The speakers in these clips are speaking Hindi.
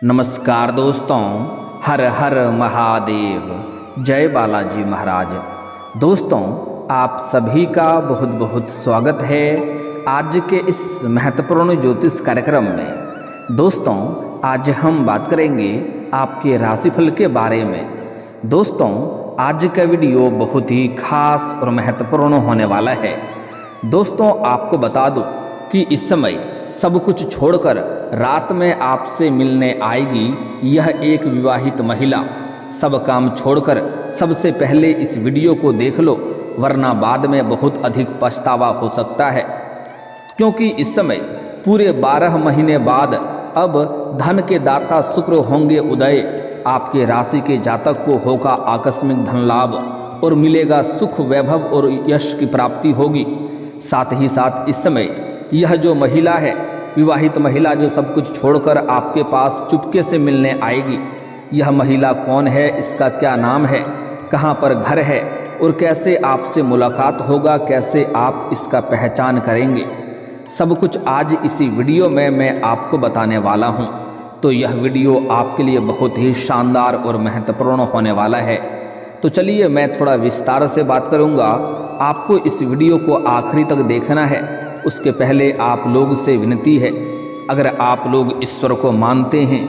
नमस्कार दोस्तों, हर हर महादेव, जय बालाजी महाराज। दोस्तों, आप सभी का बहुत बहुत स्वागत है आज के इस महत्वपूर्ण ज्योतिष कार्यक्रम में। दोस्तों, आज हम बात करेंगे आपके राशिफल के बारे में। दोस्तों, आज का वीडियो बहुत ही खास और महत्वपूर्ण होने वाला है। दोस्तों, आपको बता दूं कि इस समय सब कुछ छोड़कर रात में आपसे मिलने आएगी यह एक विवाहित महिला। सब काम छोड़कर सबसे पहले इस वीडियो को देख लो, वरना बाद में बहुत अधिक पछतावा हो सकता है। क्योंकि इस समय पूरे 12 महीने बाद अब धन के दाता शुक्र होंगे उदय। आपके राशि के जातक को होगा आकस्मिक धन लाभ और मिलेगा सुख, वैभव और यश की प्राप्ति होगी। साथ ही साथ इस समय यह जो महिला है, विवाहित महिला, जो सब कुछ छोड़कर आपके पास चुपके से मिलने आएगी, यह महिला कौन है, इसका क्या नाम है, कहाँ पर घर है और कैसे आपसे मुलाकात होगा, कैसे आप इसका पहचान करेंगे, सब कुछ आज इसी वीडियो में मैं आपको बताने वाला हूँ। तो यह वीडियो आपके लिए बहुत ही शानदार और महत्वपूर्ण होने वाला है। तो चलिए मैं थोड़ा विस्तार से बात करूँगा। आपको इस वीडियो को आखिरी तक देखना है। उसके पहले आप लोग से विनती है, अगर आप लोग ईश्वर को मानते हैं,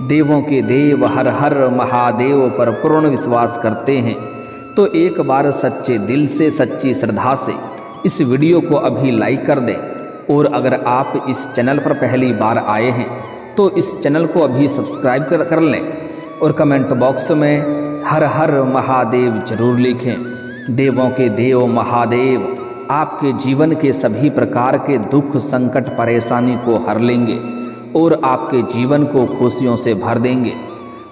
देवों के देव हर हर महादेव पर पूर्ण विश्वास करते हैं, तो एक बार सच्चे दिल से, सच्ची श्रद्धा से इस वीडियो को अभी लाइक कर दें। और अगर आप इस चैनल पर पहली बार आए हैं तो इस चैनल को अभी सब्सक्राइब कर लें और कमेंट बॉक्स में हर हर महादेव जरूर लिखें। देवों के देव महादेव आपके जीवन के सभी प्रकार के दुख, संकट, परेशानी को हर लेंगे और आपके जीवन को खुशियों से भर देंगे।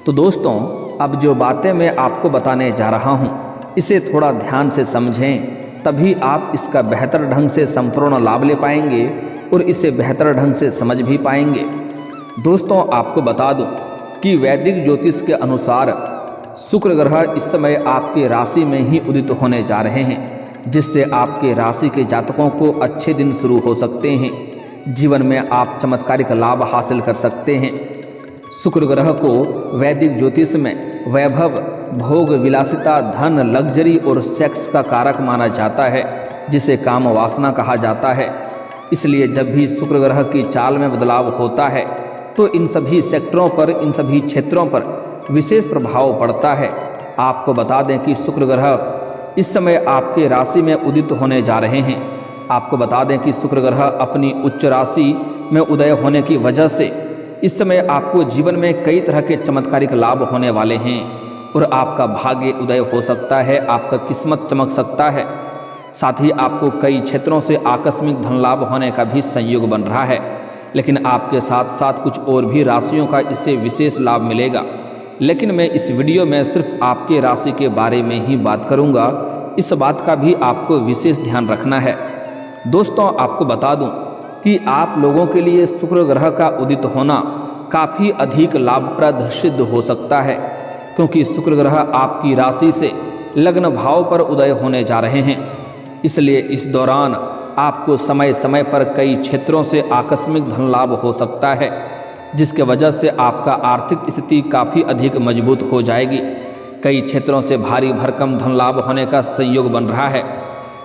तो दोस्तों, अब जो बातें मैं आपको बताने जा रहा हूँ, इसे थोड़ा ध्यान से समझें, तभी आप इसका बेहतर ढंग से संपूर्ण लाभ ले पाएंगे और इसे बेहतर ढंग से समझ भी पाएंगे। दोस्तों, आपको बता दूं कि वैदिक ज्योतिष के अनुसार शुक्र ग्रह इस समय आपके राशि में ही उदित होने जा रहे हैं, जिससे आपके राशि के जातकों को अच्छे दिन शुरू हो सकते हैं। जीवन में आप चमत्कारिक लाभ हासिल कर सकते हैं। शुक्र ग्रह को वैदिक ज्योतिष में वैभव, भोग, विलासिता, धन, लग्जरी और सेक्स का कारक माना जाता है, जिसे काम वासना कहा जाता है। इसलिए जब भी शुक्र ग्रह की चाल में बदलाव होता है तो इन सभी सेक्टरों पर, इन सभी क्षेत्रों पर विशेष प्रभाव पड़ता है। आपको बता दें कि शुक्र ग्रह इस समय आपके राशि में उदित होने जा रहे हैं। आपको बता दें कि शुक्र ग्रह अपनी उच्च राशि में उदय होने की वजह से इस समय आपको जीवन में कई तरह के चमत्कारिक लाभ होने वाले हैं और आपका भाग्य उदय हो सकता है, आपका किस्मत चमक सकता है। साथ ही आपको कई क्षेत्रों से आकस्मिक धन लाभ होने का भी संयोग बन रहा है। लेकिन आपके साथ साथ कुछ और भी राशियों का इससे विशेष लाभ मिलेगा। लेकिन मैं इस वीडियो में सिर्फ आपके राशि के बारे में ही बात करूंगा। इस बात का भी आपको विशेष ध्यान रखना है। दोस्तों, आपको बता दूं कि आप लोगों के लिए शुक्र ग्रह का उदित होना काफ़ी अधिक लाभप्रद सिद्ध हो सकता है, क्योंकि शुक्र ग्रह आपकी राशि से लग्न भाव पर उदय होने जा रहे हैं। इसलिए इस दौरान आपको समय समय पर कई क्षेत्रों से आकस्मिक धन लाभ हो सकता है, जिसके वजह से आपका आर्थिक स्थिति काफ़ी अधिक मजबूत हो जाएगी। कई क्षेत्रों से भारी भरकम धन लाभ होने का संयोग बन रहा है।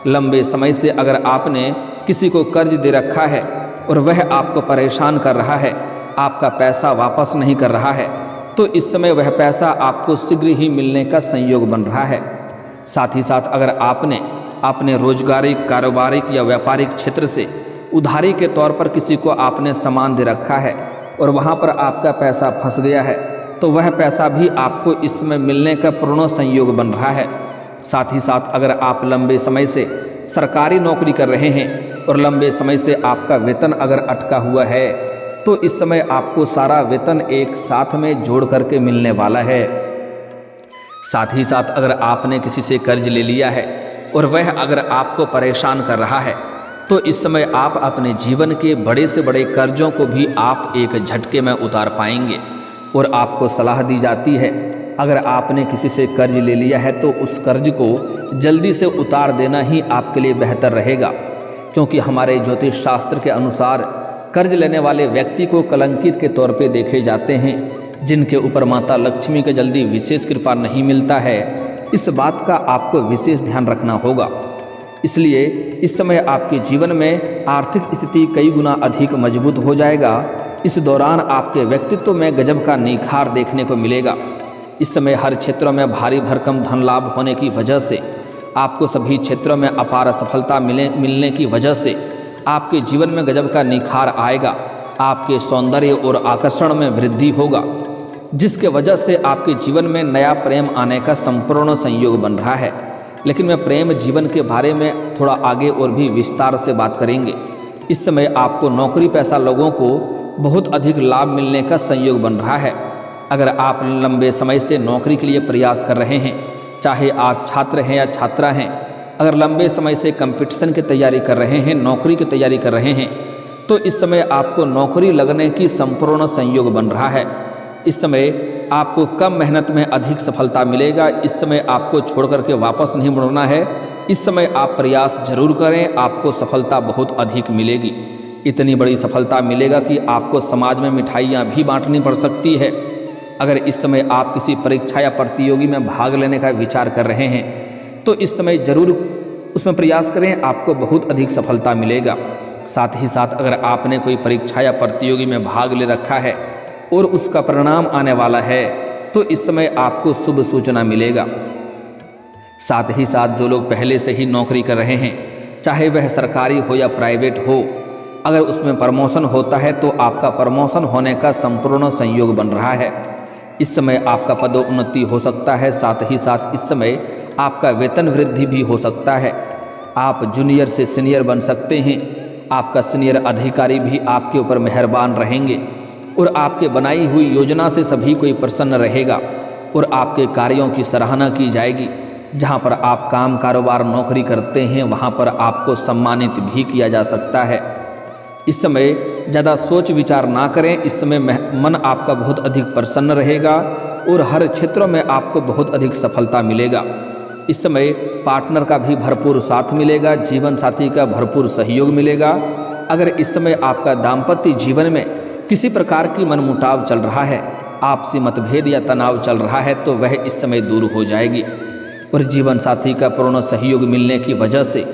लंबे समय से अगर आपने किसी को कर्ज दे रखा है और वह आपको परेशान कर रहा है, आपका पैसा वापस नहीं कर रहा है, तो इस समय वह पैसा आपको शीघ्र ही मिलने का संयोग बन रहा है। साथ ही साथ अगर आपने अपने रोजगारिक, कारोबारिक या व्यापारिक क्षेत्र से उधारी के तौर पर किसी को आपने सामान दे रखा है और वहाँ पर आपका पैसा फंस गया है, तो वह पैसा भी आपको इस समय मिलने का पूर्ण संयोग बन रहा है। साथ ही साथ अगर आप लंबे समय से सरकारी नौकरी कर रहे हैं और लंबे समय से आपका वेतन अगर अटका हुआ है, तो इस समय आपको सारा वेतन एक साथ में जोड़ करके मिलने वाला है। साथ ही साथ अगर आपने किसी से कर्ज ले लिया है और वह अगर आपको परेशान कर रहा है, तो इस समय आप अपने जीवन के बड़े से बड़े कर्जों को भी आप एक झटके में उतार पाएंगे। और आपको सलाह दी जाती है, अगर आपने किसी से कर्ज ले लिया है तो उस कर्ज को जल्दी से उतार देना ही आपके लिए बेहतर रहेगा, क्योंकि हमारे ज्योतिष शास्त्र के अनुसार कर्ज लेने वाले व्यक्ति को कलंकित के तौर पे देखे जाते हैं, जिनके ऊपर माता लक्ष्मी के जल्दी विशेष कृपा नहीं मिलता है। इस बात का आपको विशेष ध्यान रखना होगा। इसलिए इस समय आपके जीवन में आर्थिक स्थिति कई गुना अधिक मजबूत हो जाएगा। इस दौरान आपके व्यक्तित्व में गजब का निखार देखने को मिलेगा। इस समय हर क्षेत्रों में भारी भरकम धन लाभ होने की वजह से, आपको सभी क्षेत्रों में अपार सफलता मिलने की वजह से आपके जीवन में गजब का निखार आएगा। आपके सौंदर्य और आकर्षण में वृद्धि होगा, जिसके वजह से आपके जीवन में नया प्रेम आने का संपूर्ण संयोग बन रहा है। लेकिन मैं प्रेम जीवन के बारे में थोड़ा आगे और भी विस्तार से बात करेंगे। इस समय आपको नौकरी पेशा लोगों को बहुत अधिक लाभ मिलने का संयोग बन रहा है। अगर आप लंबे समय से नौकरी के लिए प्रयास कर रहे हैं, चाहे आप छात्र हैं या छात्रा हैं, अगर लंबे समय से कंपटीशन की तैयारी कर रहे हैं, नौकरी की तैयारी कर रहे हैं, तो इस समय आपको नौकरी लगने की संपूर्ण संयोग बन रहा है। इस समय आपको कम मेहनत में अधिक सफलता मिलेगा। इस समय आपको छोड़ करके वापस नहीं मुड़ना है। इस समय आप प्रयास जरूर करें, आपको सफलता बहुत अधिक मिलेगी। इतनी बड़ी सफलता मिलेगा कि आपको समाज में मिठाइयाँ भी बांटनी पड़ सकती है। अगर इस समय आप किसी परीक्षा या प्रतियोगी में भाग लेने का विचार कर रहे हैं, तो इस समय जरूर उसमें प्रयास करें, आपको बहुत अधिक सफलता मिलेगा। साथ ही साथ अगर आपने कोई परीक्षा या प्रतियोगी में भाग ले रखा है और उसका परिणाम आने वाला है, तो इस समय आपको शुभ सूचना मिलेगा। साथ ही साथ जो लोग पहले से ही नौकरी कर रहे हैं, चाहे वह सरकारी हो या प्राइवेट हो, अगर उसमें प्रमोशन होता है तो आपका प्रमोशन होने का संपूर्ण संयोग बन रहा है। इस समय आपका पदोन्नति हो सकता है। साथ ही साथ इस समय आपका वेतन वृद्धि भी हो सकता है। आप जूनियर से सीनियर बन सकते हैं। आपका सीनियर अधिकारी भी आपके ऊपर मेहरबान रहेंगे और आपके बनाई हुई योजना से सभी कोई प्रसन्न रहेगा और आपके कार्यों की सराहना की जाएगी। जहां पर आप काम कारोबार नौकरी करते हैं, वहां पर आपको सम्मानित भी किया जा सकता है। इस समय ज़्यादा सोच विचार ना करें। इस समय मन आपका बहुत अधिक प्रसन्न रहेगा और हर क्षेत्रों में आपको बहुत अधिक सफलता मिलेगा। इस समय पार्टनर का भी भरपूर साथ मिलेगा, जीवन साथी का भरपूर सहयोग मिलेगा। अगर इस समय आपका दाम्पत्य जीवन में किसी प्रकार की मनमुटाव चल रहा है, आपसी मतभेद या तनाव चल रहा है, तो वह इस समय दूर हो जाएगी और जीवन साथी का पूर्ण सहयोग मिलने की वजह से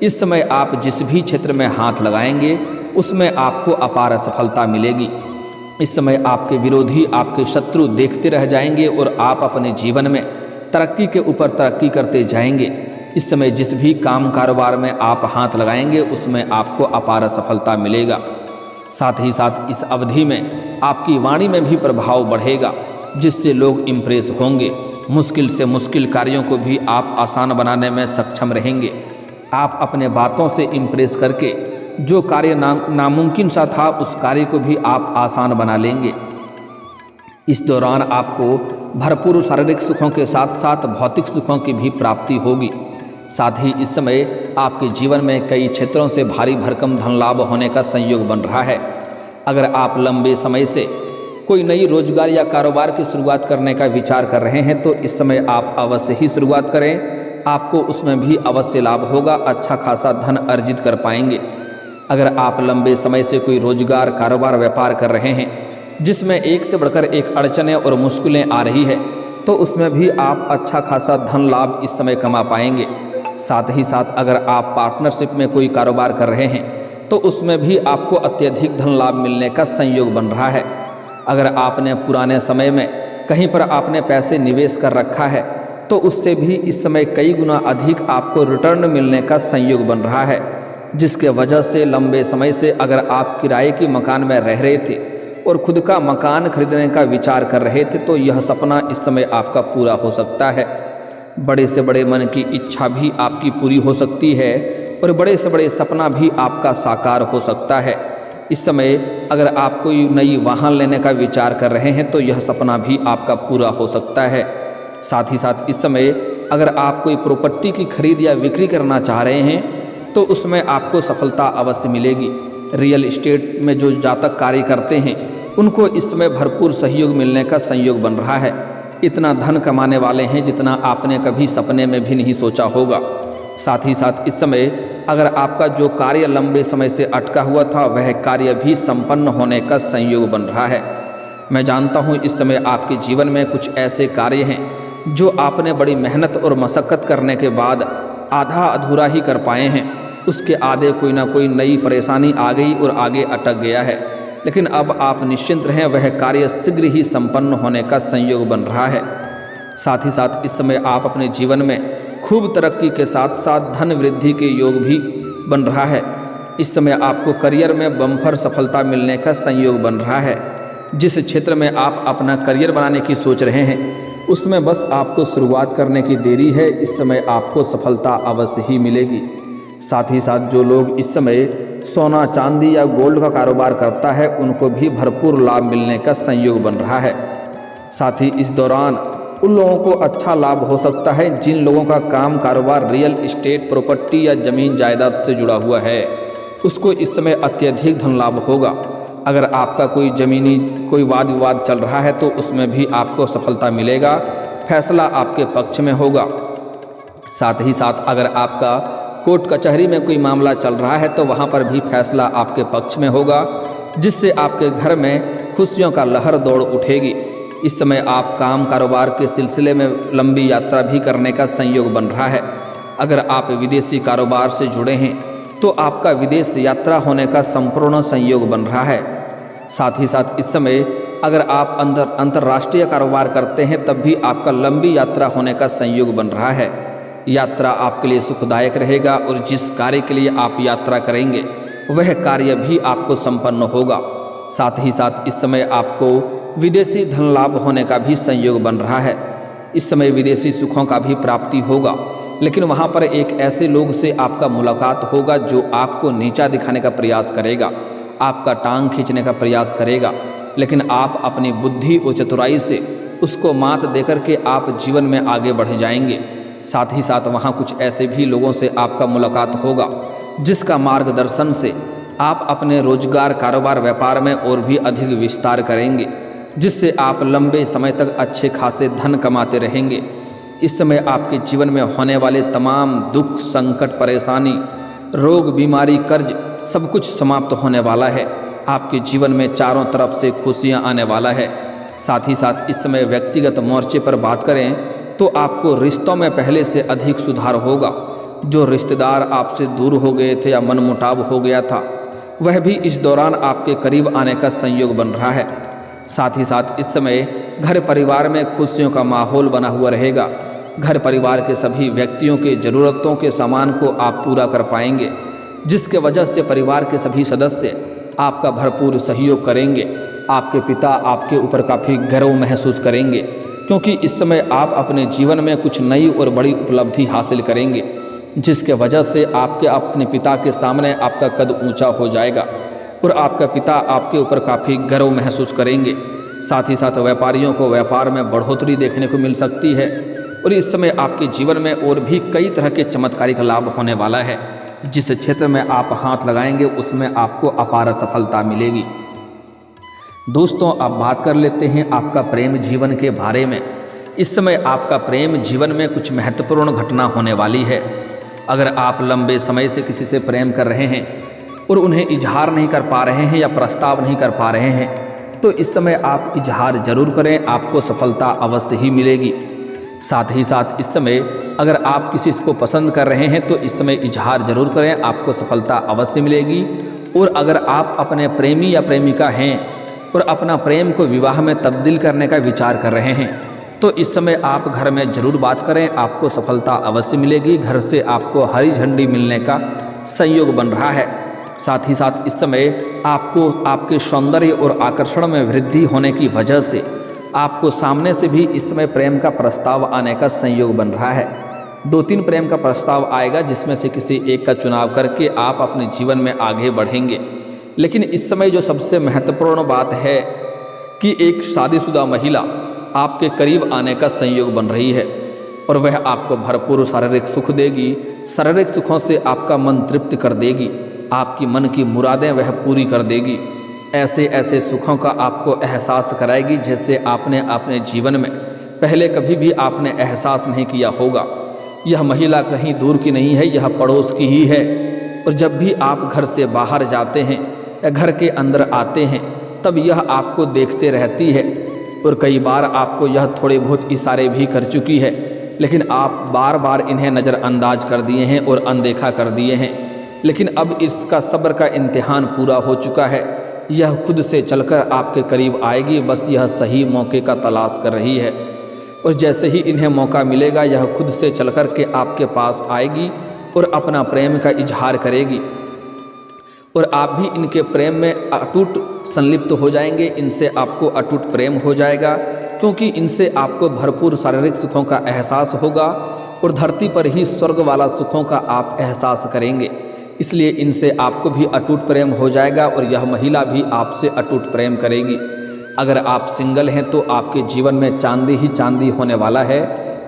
इस समय आप जिस भी क्षेत्र में हाथ लगाएंगे उसमें आपको अपार सफलता मिलेगी। इस समय आपके विरोधी, आपके शत्रु देखते रह जाएंगे और आप अपने जीवन में तरक्की के ऊपर तरक्की करते जाएंगे। इस समय जिस भी काम कारोबार में आप हाथ लगाएंगे उसमें आपको अपार सफलता मिलेगा। साथ ही साथ इस अवधि में आपकी वाणी में भी प्रभाव बढ़ेगा, जिससे लोग इम्प्रेस होंगे। मुश्किल से मुश्किल कार्यों को भी आप आसान बनाने में सक्षम रहेंगे। आप अपने बातों से इम्प्रेस करके जो कार्य नामुमकिन सा था, उस कार्य को भी आप आसान बना लेंगे। इस दौरान आपको भरपूर शारीरिक सुखों के साथ साथ भौतिक सुखों की भी प्राप्ति होगी। साथ ही इस समय आपके जीवन में कई क्षेत्रों से भारी भरकम धन लाभ होने का संयोग बन रहा है। अगर आप लंबे समय से कोई नई रोजगार या कारोबार की शुरुआत करने का विचार कर रहे हैं, तो इस समय आप अवश्य ही शुरुआत करें। आपको उसमें भी अवश्य लाभ होगा, अच्छा खासा धन अर्जित कर पाएंगे। अगर आप लंबे समय से कोई रोजगार, कारोबार, व्यापार कर रहे हैं जिसमें एक से बढ़कर एक अड़चनें और मुश्किलें आ रही है, तो उसमें भी आप अच्छा खासा धन लाभ इस समय कमा पाएंगे। साथ ही साथ अगर आप पार्टनरशिप में कोई कारोबार कर रहे हैं, तो उसमें भी आपको अत्यधिक धन लाभ मिलने का संयोग बन रहा है। अगर आपने पुराने समय में कहीं पर आपने पैसे निवेश कर रखा है, तो उससे भी इस समय कई गुना अधिक आपको रिटर्न मिलने का संयोग बन रहा है, जिसके वजह से लंबे समय से अगर आप किराए के मकान में रह रहे थे और खुद का मकान खरीदने का विचार कर रहे थे, तो यह सपना इस समय आपका पूरा हो सकता है। बड़े से बड़े मन की इच्छा भी आपकी पूरी हो सकती है और बड़े से बड़े सपना भी आपका साकार हो सकता है। इस समय अगर आप कोई नई वाहन लेने का विचार कर रहे हैं, तो यह सपना भी आपका पूरा हो सकता है। साथ ही साथ इस समय अगर आप कोई प्रॉपर्टी की खरीद या बिक्री करना चाह रहे हैं, तो उसमें आपको सफलता अवश्य मिलेगी। रियल एस्टेट में जो जातक कार्य करते हैं, उनको इस समय भरपूर सहयोग मिलने का संयोग बन रहा है। इतना धन कमाने वाले हैं जितना आपने कभी सपने में भी नहीं सोचा होगा। साथ ही साथ इस समय अगर आपका जो कार्य लंबे समय से अटका हुआ था वह कार्य भी संपन्न होने का संयोग बन रहा है। मैं जानता हूँ इस समय आपके जीवन में कुछ ऐसे कार्य हैं जो आपने बड़ी मेहनत और मशक्क़त करने के बाद आधा अधूरा ही कर पाए हैं। उसके आगे कोई ना कोई नई परेशानी आ गई और आगे अटक गया है, लेकिन अब आप निश्चिंत रहें, वह कार्य शीघ्र ही संपन्न होने का संयोग बन रहा है। साथ ही साथ इस समय आप अपने जीवन में खूब तरक्की के साथ साथ धन वृद्धि के योग भी बन रहा है। इस समय आपको करियर में बम्पर सफलता मिलने का संयोग बन रहा है। जिस क्षेत्र में आप अपना करियर बनाने की सोच रहे हैं उसमें बस आपको शुरुआत करने की देरी है। इस समय आपको सफलता अवश्य ही मिलेगी। साथ ही साथ जो लोग इस समय सोना चांदी या गोल्ड का कारोबार करता है उनको भी भरपूर लाभ मिलने का संयोग बन रहा है। साथ ही इस दौरान उन लोगों को अच्छा लाभ हो सकता है जिन लोगों का काम कारोबार रियल इस्टेट प्रॉपर्टी या ज़मीन जायदाद से जुड़ा हुआ है, उसको इस समय अत्यधिक धन लाभ होगा। अगर आपका कोई वाद विवाद चल रहा है तो उसमें भी आपको सफलता मिलेगा, फैसला आपके पक्ष में होगा। साथ ही साथ अगर आपका कोर्ट कचहरी में कोई मामला चल रहा है तो वहाँ पर भी फैसला आपके पक्ष में होगा, जिससे आपके घर में खुशियों का लहर दौड़ उठेगी। इस समय आप काम कारोबार के सिलसिले में लंबी यात्रा भी करने का संयोग बन रहा है। अगर आप विदेशी कारोबार से जुड़े हैं तो आपका विदेश यात्रा होने का संपूर्ण संयोग बन रहा है। साथ ही साथ इस समय अगर आप अंतर्राष्ट्रीय कारोबार करते हैं तब भी आपका लंबी यात्रा होने का संयोग बन रहा है। यात्रा आपके लिए सुखदायक रहेगा और जिस कार्य के लिए आप यात्रा करेंगे वह कार्य भी आपको संपन्न होगा। साथ ही साथ इस समय आपको विदेशी धन लाभ होने का भी संयोग बन रहा है। इस समय विदेशी सुखों का भी प्राप्ति होगा, लेकिन वहाँ पर एक ऐसे लोग से आपका मुलाकात होगा जो आपको नीचा दिखाने का प्रयास करेगा, आपका टांग खींचने का प्रयास करेगा, लेकिन आप अपनी बुद्धि और चतुराई से उसको मात देकर के आप जीवन में आगे बढ़ जाएंगे। साथ ही साथ वहाँ कुछ ऐसे भी लोगों से आपका मुलाकात होगा जिसका मार्गदर्शन से आप अपने रोजगार कारोबार व्यापार में और भी अधिक विस्तार करेंगे, जिससे आप लंबे समय तक अच्छे खासे धन कमाते रहेंगे। इस समय आपके जीवन में होने वाले तमाम दुख, संकट, परेशानी, रोग, बीमारी, कर्ज सब कुछ समाप्त होने वाला है। आपके जीवन में चारों तरफ से खुशियां आने वाला है। साथ ही साथ इस समय व्यक्तिगत मोर्चे पर बात करें तो आपको रिश्तों में पहले से अधिक सुधार होगा। जो रिश्तेदार आपसे दूर हो गए थे या मनमुटाव हो गया था वह भी इस दौरान आपके करीब आने का संयोग बन रहा है। साथ ही साथ इस समय घर परिवार में खुशियों का माहौल बना हुआ रहेगा। घर परिवार के सभी व्यक्तियों के ज़रूरतों के सामान को आप पूरा कर पाएंगे, जिसके वजह से परिवार के सभी सदस्य आपका भरपूर सहयोग करेंगे। आपके पिता आपके ऊपर काफ़ी गर्व महसूस करेंगे, क्योंकि इस समय आप अपने जीवन में कुछ नई और बड़ी उपलब्धि हासिल करेंगे, जिसके वजह से अपने पिता के सामने आपका कद ऊंचा हो जाएगा और आपका पिता आपके ऊपर काफ़ी गर्व महसूस करेंगे। साथ ही साथ व्यापारियों को व्यापार में बढ़ोतरी देखने को मिल सकती है और इस समय आपके जीवन में और भी कई तरह के चमत्कारिक लाभ होने वाला है। जिस क्षेत्र में आप हाथ लगाएंगे उसमें आपको अपार सफलता मिलेगी। दोस्तों, अब बात कर लेते हैं आपका प्रेम जीवन के बारे में। इस समय आपका प्रेम जीवन में कुछ महत्वपूर्ण घटना होने वाली है। अगर आप लंबे समय से किसी से प्रेम कर रहे हैं और उन्हें इजहार नहीं कर पा रहे हैं या प्रस्ताव नहीं कर पा रहे हैं तो इस समय आप इजहार जरूर करें, आपको सफलता अवश्य ही मिलेगी। साथ ही साथ इस समय अगर आप किसी को पसंद कर रहे हैं तो इस समय इजहार जरूर करें, आपको सफलता अवश्य मिलेगी। और अगर आप अपने प्रेमी या प्रेमिका हैं और अपना प्रेम को विवाह में तब्दील करने का विचार कर रहे हैं तो इस समय आप घर में ज़रूर बात करें, आपको सफलता अवश्य मिलेगी। घर से आपको हरी झंडी मिलने का संयोग बन रहा है। साथ ही साथ इस समय आपको आपके सौंदर्य और आकर्षण में वृद्धि होने की वजह से आपको सामने से भी इस समय प्रेम का प्रस्ताव आने का संयोग बन रहा है। 2-3 प्रेम का प्रस्ताव आएगा जिसमें से किसी एक का चुनाव करके आप अपने जीवन में आगे बढ़ेंगे। लेकिन इस समय जो सबसे महत्वपूर्ण बात है कि एक शादीशुदा महिला आपके करीब आने का संयोग बन रही है और वह आपको भरपूर शारीरिक सुख देगी। शारीरिक सुखों से आपका मन तृप्त कर देगी, आपकी मन की मुरादें वह पूरी कर देगी। ऐसे ऐसे सुखों का आपको एहसास कराएगी जैसे आपने अपने जीवन में पहले कभी भी आपने एहसास नहीं किया होगा। यह महिला कहीं दूर की नहीं है, यह पड़ोस की ही है। और जब भी आप घर से बाहर जाते हैं या घर के अंदर आते हैं तब यह आपको देखते रहती है और कई बार आपको यह थोड़े बहुत इशारे भी कर चुकी है, लेकिन आप बार बार इन्हें नज़रअंदाज कर दिए हैं और अनदेखा कर दिए हैं। लेकिन अब इसका सब्र का इम्तिहान पूरा हो चुका है। यह खुद से चलकर आपके करीब आएगी, बस यह सही मौके का तलाश कर रही है और जैसे ही इन्हें मौका मिलेगा यह खुद से चल कर के आपके पास आएगी और अपना प्रेम का इजहार करेगी और आप भी इनके प्रेम में अटूट संलिप्त हो जाएंगे। इनसे आपको अटूट प्रेम हो जाएगा क्योंकि इनसे आपको भरपूर शारीरिक सुखों का एहसास होगा और धरती पर ही स्वर्ग वाला सुखों का आप एहसास करेंगे। इसलिए इनसे आपको भी अटूट प्रेम हो जाएगा और यह महिला भी आपसे अटूट प्रेम करेगी। अगर आप सिंगल हैं तो आपके जीवन में चांदी ही चांदी होने वाला है,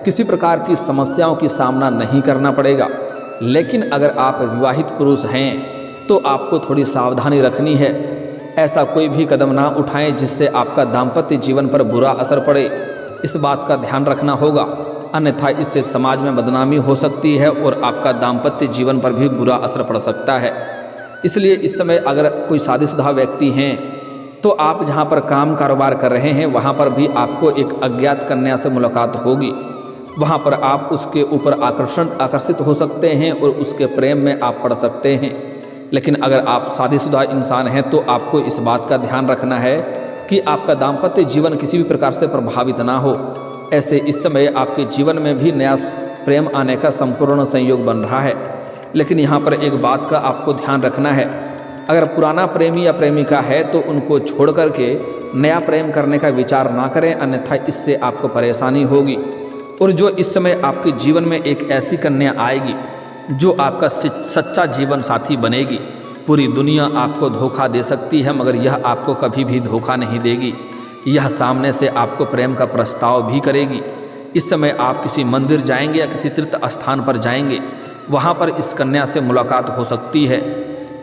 किसी प्रकार की समस्याओं की सामना नहीं करना पड़ेगा। लेकिन अगर आप विवाहित पुरुष हैं तो आपको थोड़ी सावधानी रखनी है। ऐसा कोई भी कदम ना उठाएं जिससे आपका दाम्पत्य जीवन पर बुरा असर पड़े, इस बात का ध्यान रखना होगा, अन्यथा इससे समाज में बदनामी हो सकती है और आपका दाम्पत्य जीवन पर भी बुरा असर पड़ सकता है। इसलिए इस समय अगर कोई शादीशुदा व्यक्ति हैं तो आप जहां पर काम कारोबार कर रहे हैं वहां पर भी आपको एक अज्ञात कन्या से मुलाकात होगी। वहां पर आप उसके ऊपर आकर्षित हो सकते हैं और उसके प्रेम में आप पड़ सकते हैं। लेकिन अगर आप शादीशुदा इंसान हैं तो आपको इस बात का ध्यान रखना है कि आपका दाम्पत्य जीवन किसी भी प्रकार से प्रभावित ना हो। ऐसे इस समय आपके जीवन में भी नया प्रेम आने का संपूर्ण संयोग बन रहा है। लेकिन यहाँ पर एक बात का आपको ध्यान रखना है, अगर पुराना प्रेमी या प्रेमिका है तो उनको छोड़ करके नया प्रेम करने का विचार ना करें, अन्यथा इससे आपको परेशानी होगी। और जो इस समय आपके जीवन में एक ऐसी कन्या आएगी जो आपका सच्चा जीवन साथी बनेगी। पूरी दुनिया आपको धोखा दे सकती है मगर यह आपको कभी भी धोखा नहीं देगी। यह सामने से आपको प्रेम का प्रस्ताव भी करेगी। इस समय आप किसी मंदिर जाएंगे या किसी तीर्थ स्थान पर जाएंगे, वहाँ पर इस कन्या से मुलाकात हो सकती है।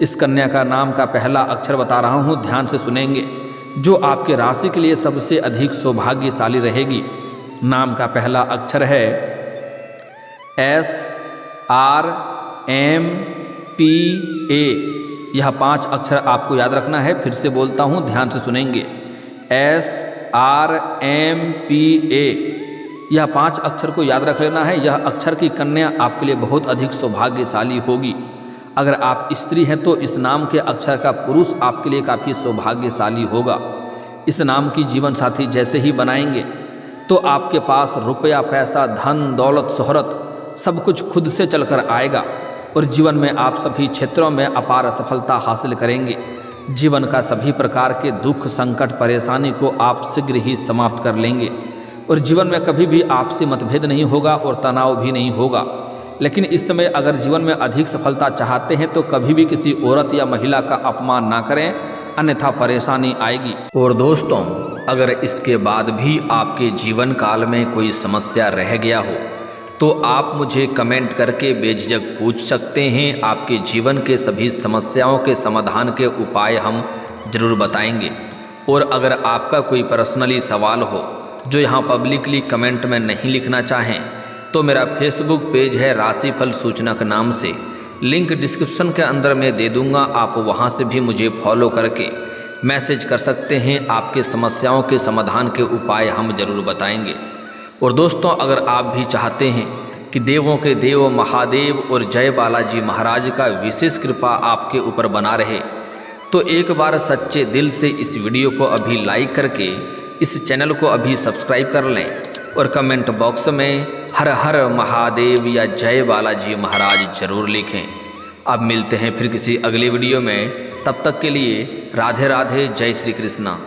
इस कन्या का नाम का पहला अक्षर बता रहा हूँ, ध्यान से सुनेंगे, जो आपके राशि के लिए सबसे अधिक सौभाग्यशाली रहेगी। नाम का पहला अक्षर है SRMPA। यह 5 अक्षर आपको याद रखना है। फिर से बोलता हूँ, ध्यान से सुनेंगे, SRMPA। यह 5 अक्षर को याद रख लेना है। यह अक्षर की कन्या आपके लिए बहुत अधिक सौभाग्यशाली होगी। अगर आप स्त्री हैं तो इस नाम के अक्षर का पुरुष आपके लिए काफ़ी सौभाग्यशाली होगा। इस नाम की जीवन साथी जैसे ही बनाएंगे तो आपके पास रुपया, पैसा, धन, दौलत, शोहरत सब कुछ खुद से चलकर आएगा और जीवन में आप सभी क्षेत्रों में अपार सफलता हासिल करेंगे। जीवन का सभी प्रकार के दुख, संकट, परेशानी को आप शीघ्र ही समाप्त कर लेंगे और जीवन में कभी भी आपसे मतभेद नहीं होगा और तनाव भी नहीं होगा। लेकिन इस समय अगर जीवन में अधिक सफलता चाहते हैं तो कभी भी किसी औरत या महिला का अपमान ना करें, अन्यथा परेशानी आएगी। और दोस्तों, अगर इसके बाद भी आपके जीवन काल में कोई समस्या रह गया हो तो आप मुझे कमेंट करके बेझिझक पूछ सकते हैं। आपके जीवन के सभी समस्याओं के समाधान के उपाय हम जरूर बताएंगे। और अगर आपका कोई पर्सनली सवाल हो जो यहाँ पब्लिकली कमेंट में नहीं लिखना चाहें तो मेरा फेसबुक पेज है राशिफल सूचनक नाम से, लिंक डिस्क्रिप्शन के अंदर मैं दे दूँगा। आप वहाँ से भी मुझे फॉलो करके मैसेज कर सकते हैं। आपके समस्याओं के समाधान के उपाय हम जरूर बताएंगे। और दोस्तों, अगर आप भी चाहते हैं कि देवों के देव महादेव और जय बालाजी महाराज का विशेष कृपा आपके ऊपर बना रहे तो एक बार सच्चे दिल से इस वीडियो को अभी लाइक करके इस चैनल को अभी सब्सक्राइब कर लें और कमेंट बॉक्स में हर हर महादेव या जय बालाजी महाराज जरूर लिखें। अब मिलते हैं फिर किसी अगली वीडियो में, तब तक के लिए राधे राधे, जय श्री कृष्णा।